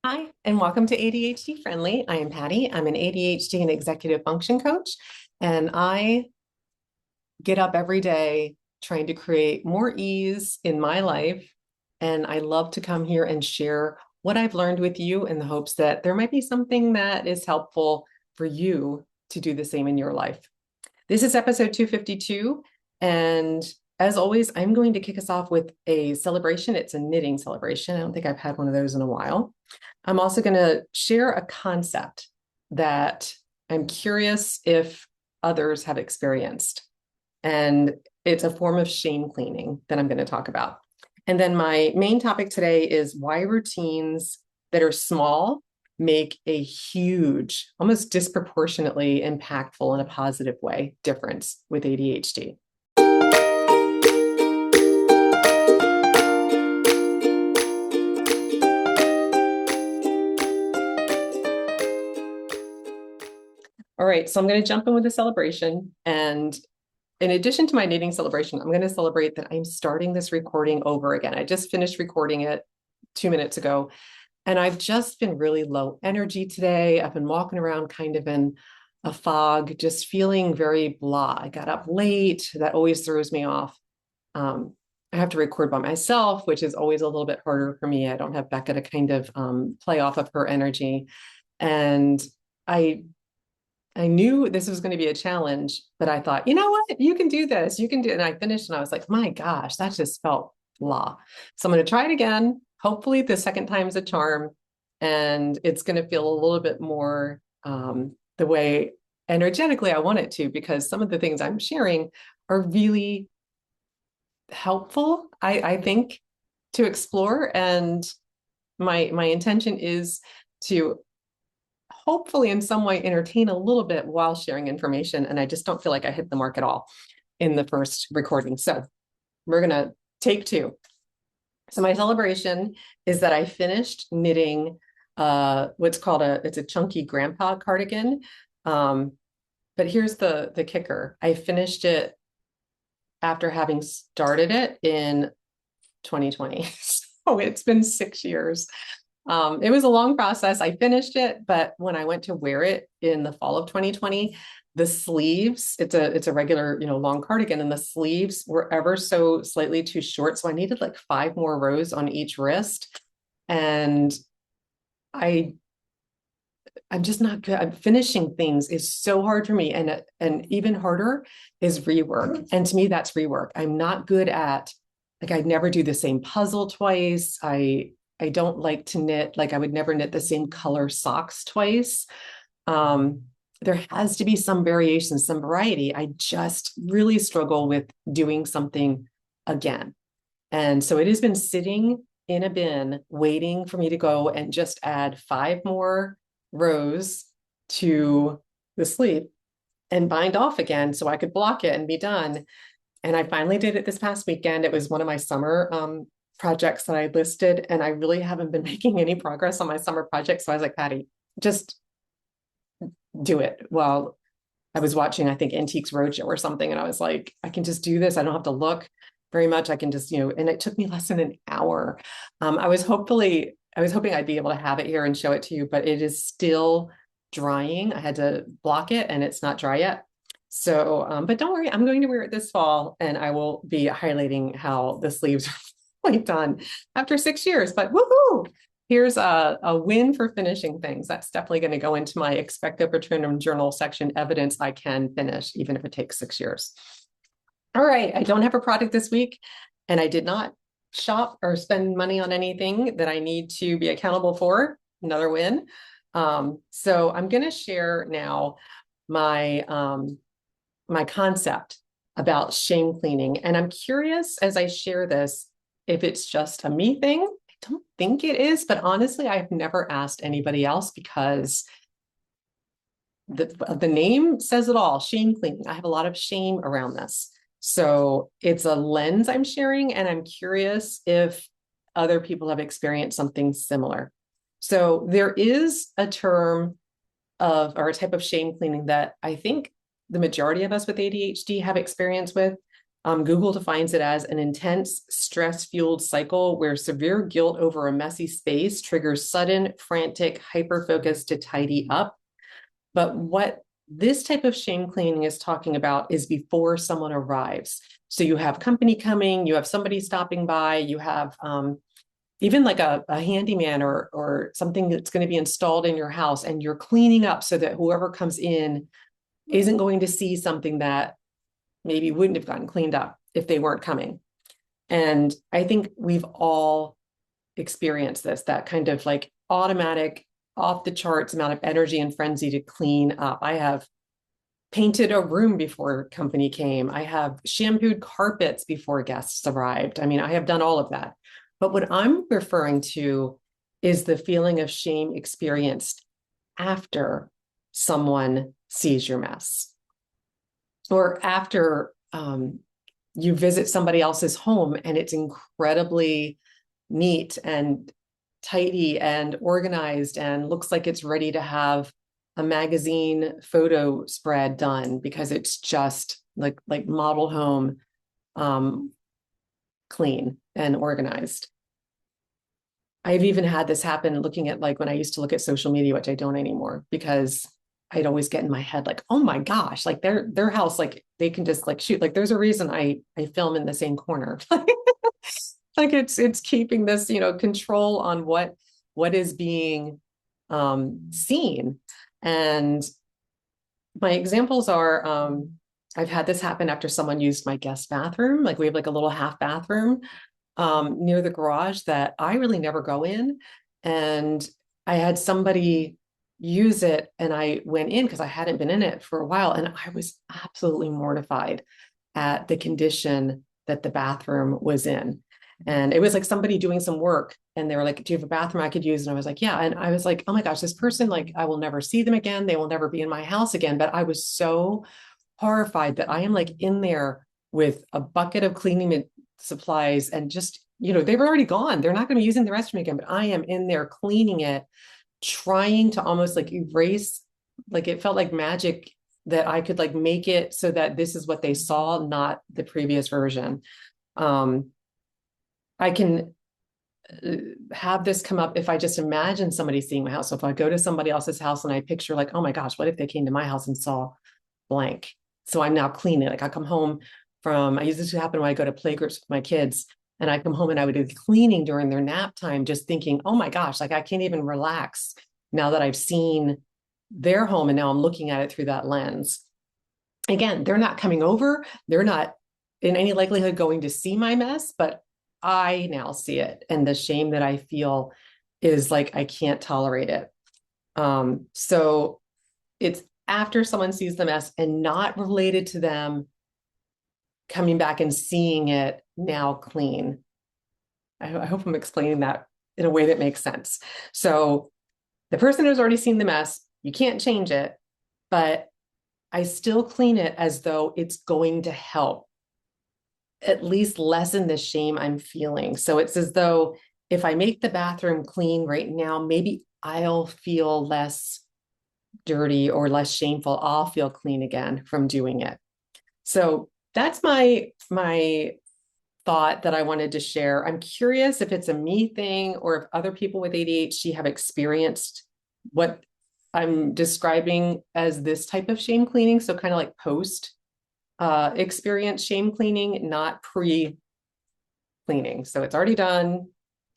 Hi, and welcome to ADHD-friendly. I am Patty. I'm an ADHD and executive function coach, and I get up every day trying to create more ease in my life. And I love to come here and share what I've learned with you in the hopes that there might be something that is helpful for you to do the same in your life. This is episode 252. And as always, I'm going to kick us off with a celebration. It's a knitting celebration. I don't think I've had one of those in a while. I'm also going to share a concept that I'm curious if others have experienced. And it's a form of shame cleaning that I'm going to talk about. And then my main topic today is why routines that are small make a huge, almost disproportionately impactful in a positive way difference with ADHD. All right, so I'm going to jump in with a celebration. And in addition to my knitting celebration, I'm going to celebrate that I'm starting this recording over again. I just finished recording it 2 minutes ago, and I've just been really low energy today. I've been walking around kind of in a fog, just feeling very blah. I got up late. That always throws me off. I have to record by myself, which is always a little bit harder for me. I don't have Becca to kind of play off of her energy. And I I knew this was going to be a challenge, but I thought, you know what? You can do this. You can do it. And I finished and I was like, my gosh, that just felt blah. So I'm going to try it again. Hopefully the second time's a charm. And it's going to feel a little bit more the way energetically I want it to, because some of the things I'm sharing are really helpful, I think, to explore. And my intention is to hopefully in some way entertain a little bit while sharing information. And I just don't feel like I hit the mark at all in the first recording. So we're going to take two. So my celebration is that I finished knitting what's called it's a chunky grandpa cardigan. But here's the kicker. I finished it after having started it in 2020. So it's been 6 years. It was a long process. I finished it, but when I went to wear it in the fall of 2020, the sleeves, it's a regular, long cardigan, and the sleeves were ever so slightly too short. So I needed like 5 more rows on each wrist. And I I'm just not good. I'm finishing things is so hard for me. And even harder is rework. And to me, that's rework. I'm not good at, like, I'd never do the same puzzle twice. I don't like to knit, like I would never knit the same color socks twice. Um, there has to be some variation, some variety. I just really struggle with doing something again. And so it has been sitting in a bin waiting for me to go and just add 5 more rows to the sleeve and bind off again so I could block it and be done. And I finally did it this past weekend. It was one of my summer projects that I listed, and I really haven't been making any progress on my summer project. So I was like, Patty, just do it. Well, I was watching, I think, Antiques Roadshow or something, and I was like, I can just do this. I don't have to look very much. I can just, and it took me less than an hour. I was hoping I'd be able to have it here and show it to you, but it is still drying. I had to block it and it's not dry yet. So, but don't worry, I'm going to wear it this fall, and I will be highlighting how the sleeves are fully done after 6 years. But woohoo! Here's a win for finishing things. That's definitely going to go into my expected return journal section, evidence I can finish, even if it takes 6 years. All right, I don't have a product this week, and I did not shop or spend money on anything that I need to be accountable for. Another win. So I'm going to share now my my concept about shame cleaning, and I'm curious as I share this if it's just a me thing. I don't think it is, but honestly, I've never asked anybody else because the name says it all. Shame cleaning. I have a lot of shame around this. So it's a lens I'm sharing, and I'm curious if other people have experienced something similar. So there is a term or a type of shame cleaning that I think the majority of us with ADHD have experience with. Google defines it as an intense, stress-fueled cycle where severe guilt over a messy space triggers sudden, frantic, hyper-focus to tidy up. But what this type of shame cleaning is talking about is before someone arrives. So you have company coming, you have somebody stopping by, you have even like a handyman or something that's going to be installed in your house, and you're cleaning up so that whoever comes in isn't going to see something that maybe wouldn't have gotten cleaned up if they weren't coming. And I think we've all experienced this, that kind of like automatic, off the charts amount of energy and frenzy to clean up. I have painted a room before company came. I have shampooed carpets before guests arrived. I mean, I have done all of that. But what I'm referring to is the feeling of shame experienced after someone sees your mess, or after you visit somebody else's home and it's incredibly neat and tidy and organized and looks like it's ready to have a magazine photo spread done because it's just like model home, clean and organized. I've even had this happen looking at like when I used to look at social media, which I don't anymore, because I'd always get in my head like, oh my gosh, like their house, like they can just like shoot. Like there's a reason I film in the same corner. Like it's keeping this, control on what is being seen. And my examples are I've had this happen after someone used my guest bathroom. Like we have like a little half bathroom near the garage that I really never go in. And I had somebody use it and I went in because I hadn't been in it for a while. And I was absolutely mortified at the condition that the bathroom was in. And it was like somebody doing some work and they were like, do you have a bathroom I could use? And I was like, yeah. And I was like, oh my gosh, this person, like, I will never see them again. They will never be in my house again. But I was so horrified that I am like in there with a bucket of cleaning supplies and just, they were already gone. They're not going to be using the restroom again, but I am in there cleaning it, trying to almost like erase, like it felt like magic that I could like make it so that this is what they saw, not the previous version. I can have this come up if I just imagine somebody seeing my house. So if I go to somebody else's house and I picture like, oh my gosh, what if they came to my house and saw blank? So I'm now cleaning. Like I come home I used this to happen when I go to playgroups with my kids, and I come home and I would be cleaning during their nap time, just thinking, oh my gosh, like I can't even relax now that I've seen their home and now I'm looking at it through that lens. Again, they're not coming over. They're not in any likelihood going to see my mess, but I now see it. And the shame that I feel is like, I can't tolerate it. So it's after someone sees the mess and not related to them coming back and seeing it now clean. I hope I'm explaining that in a way that makes sense. So the person who's already seen the mess, you can't change it, but I still clean it as though it's going to help at least lessen the shame I'm feeling. So it's as though if I make the bathroom clean right now, maybe I'll feel less dirty or less shameful. I'll feel clean again from doing it. So that's my thought that I wanted to share. I'm curious if it's a me thing or if other people with ADHD have experienced what I'm describing as this type of shame cleaning. So kind of like post experience shame cleaning, not pre-cleaning. So it's already done,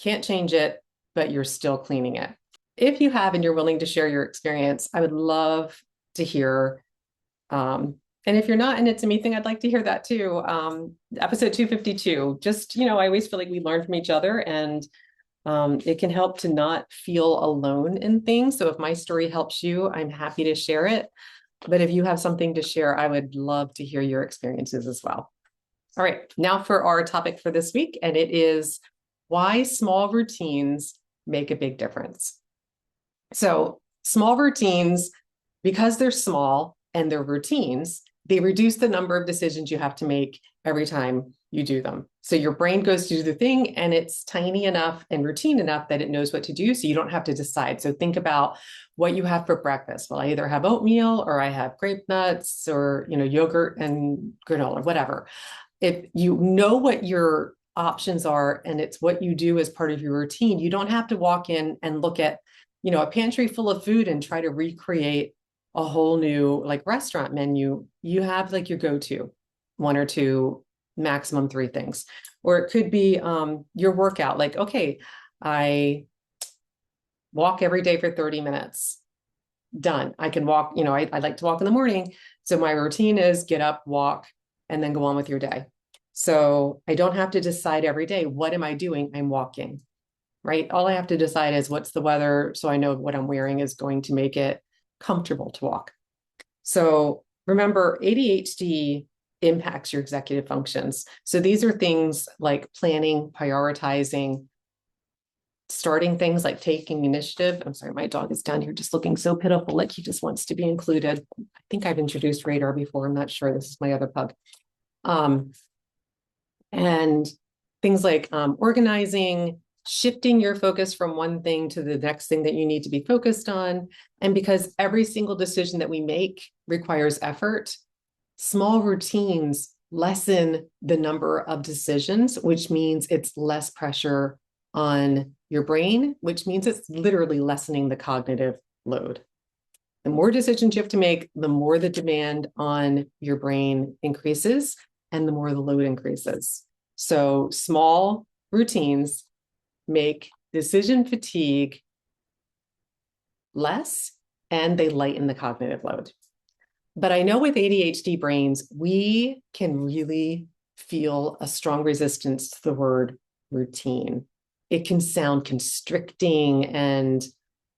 can't change it, but you're still cleaning it. If you have and you're willing to share your experience, I would love to hear. And if you're not, and it's a me thing, I'd like to hear that too. Episode 252, just, I always feel like we learn from each other, and it can help to not feel alone in things. So if my story helps you, I'm happy to share it. But if you have something to share, I would love to hear your experiences as well. All right, now for our topic for this week, and it is why small routines make a big difference. So small routines, because they're small and they're routines, they reduce the number of decisions you have to make every time you do them. So your brain goes to do the thing and it's tiny enough and routine enough that it knows what to do. So you don't have to decide. So think about what you have for breakfast. Well, I either have oatmeal or I have grape nuts or, yogurt and granola, whatever. if you know what your options are and it's what you do as part of your routine, you don't have to walk in and look at, a pantry full of food and try to recreate a whole new like restaurant menu. You have like your go-to one or two, maximum three things. Or it could be your workout, like, okay, I walk every day for 30 minutes. Done. I can walk, I like to walk in the morning. So my routine is get up, walk, and then go on with your day. So I don't have to decide every day, what am I doing? I'm walking, right? All I have to decide is what's the weather. So I know what I'm wearing is going to make it comfortable to walk. So remember, ADHD impacts your executive functions. So these are things like planning, prioritizing, starting things like taking initiative. I'm sorry, my dog is down here just looking so pitiful, like he just wants to be included. I think I've introduced Radar before. I'm not sure. This is my other pug. And things like organizing, shifting your focus from one thing to the next thing that you need to be focused on. And because every single decision that we make requires effort, small routines lessen the number of decisions, which means it's less pressure on your brain, which means it's literally lessening the cognitive load. The more decisions you have to make, the more the demand on your brain increases and the more the load increases. So small routines make decision fatigue less and they lighten the cognitive load. But I know with ADHD brains, we can really feel a strong resistance to the word routine. It can sound constricting and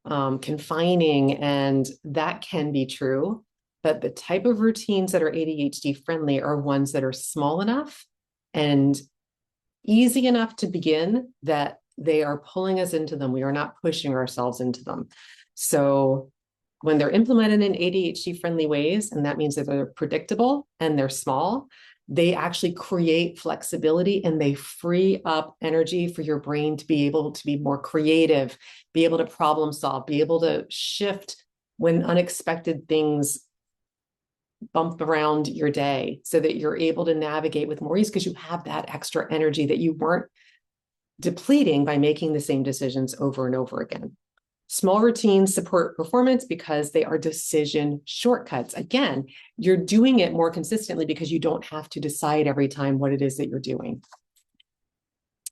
confining, and that can be true. But the type of routines that are ADHD friendly are ones that are small enough and easy enough to begin that they are pulling us into them. We are not pushing ourselves into them. So when they're implemented in ADHD friendly ways, and that means that they're predictable and they're small, they actually create flexibility and they free up energy for your brain to be able to be more creative, be able to problem solve, be able to shift when unexpected things bump around your day so that you're able to navigate with more ease because you have that extra energy that you weren't depleting by making the same decisions over and over again. Small routines support performance because they are decision shortcuts. Again, you're doing it more consistently because you don't have to decide every time what it is that you're doing.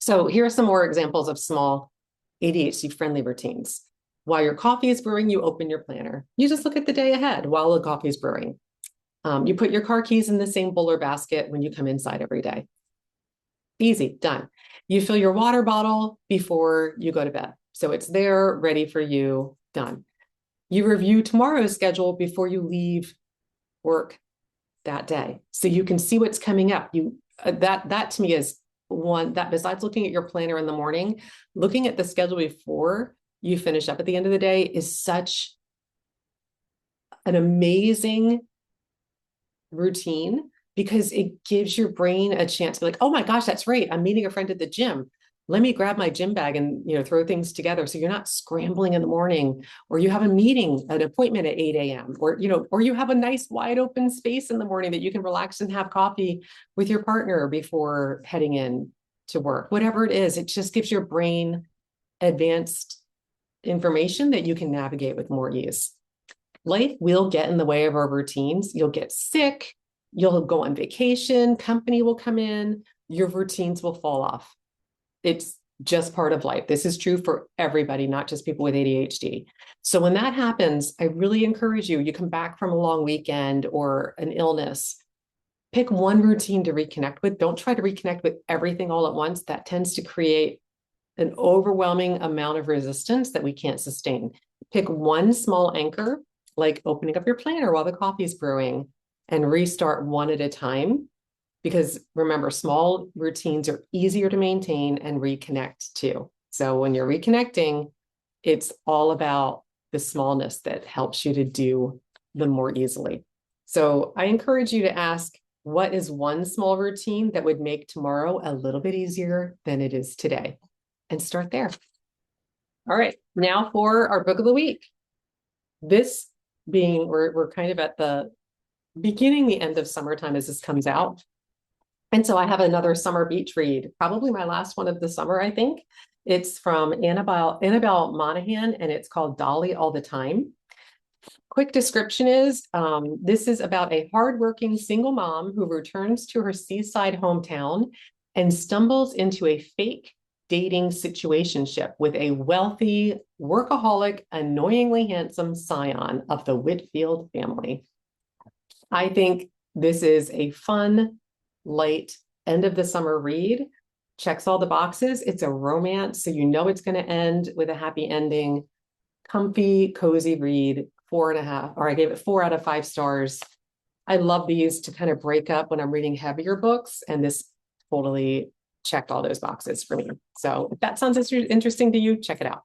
So here are some more examples of small ADHD-friendly routines. While your coffee is brewing, you open your planner. You just look at the day ahead while the coffee is brewing. You put your car keys in the same bowl or basket when you come inside every day. Easy, done. You fill your water bottle before you go to bed. So it's there, ready for you, done. You review tomorrow's schedule before you leave work that day. So you can see what's coming up. That to me is one that besides looking at your planner in the morning, looking at the schedule before you finish up at the end of the day is such an amazing routine because it gives your brain a chance to be like, oh my gosh, that's right. I'm meeting a friend at the gym. Let me grab my gym bag and throw things together. So you're not scrambling in the morning, or you have a meeting, an appointment at 8 a.m. or you have a nice wide open space in the morning that you can relax and have coffee with your partner before heading in to work. Whatever it is, it just gives your brain advanced information that you can navigate with more ease. Life will get in the way of our routines. You'll get sick. You'll go on vacation. Company will come in. Your routines will fall off. It's just part of life. This is true for everybody, not just people with ADHD. So when that happens, I really encourage you, you come back from a long weekend or an illness, pick one routine to reconnect with. Don't try to reconnect with everything all at once. That tends to create an overwhelming amount of resistance that we can't sustain. Pick one small anchor, like opening up your planner while the coffee is brewing, and restart one at a time. Because remember, small routines are easier to maintain and reconnect to. So when you're reconnecting, it's all about the smallness that helps you to do them more easily. So I encourage you to ask, what is one small routine that would make tomorrow a little bit easier than it is today? And start there. All right, now for our book of the week. This being, we're kind of at the beginning, the end of summertime as this comes out. And so I have another summer beach read, probably my last one of the summer, I think. It's from Annabelle Monahan, and it's called Dolly All the Time. Quick description is this is about a hardworking single mom who returns to her seaside hometown and stumbles into a fake dating situationship with a wealthy, workaholic, annoyingly handsome scion of the Whitfield family. I think this is a fun, light, end of the summer read. Checks all the boxes. It's a romance, so you know it's going to end with a happy ending. Comfy, cozy read, 4.5, or I gave it 4 out of 5 stars. I love these to kind of break up when I'm reading heavier books, and this totally checked all those boxes for me. So if that sounds interesting to you, check it out.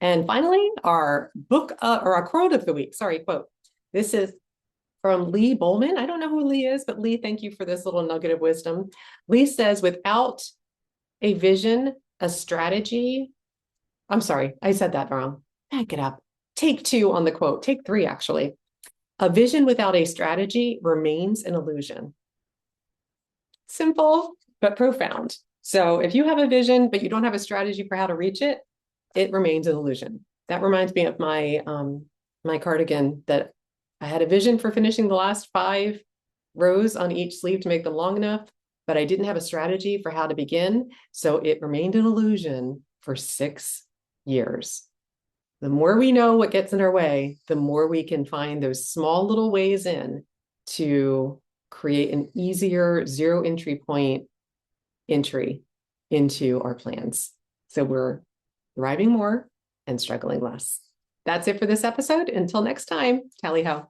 And finally, our book or our quote of the week. Sorry, quote. This is from Lee Bowman. I don't know who Lee is, but Lee, thank you for this little nugget of wisdom. Lee says, without a vision, a strategy. I'm sorry, I said that wrong. Back it up. Take 2 on the quote. Take 3, actually. A vision without a strategy remains an illusion. Simple, but profound. So if you have a vision, but you don't have a strategy for how to reach it, it remains an illusion. That reminds me of my cardigan, that I had a vision for finishing the last 5 rows on each sleeve to make them long enough, but I didn't have a strategy for how to begin. So it remained an illusion for 6 years. The more we know what gets in our way, the more we can find those small little ways in to create an easier 0 entry point entry into our plans. So we're thriving more and struggling less. That's it for this episode. Until next time, tally ho.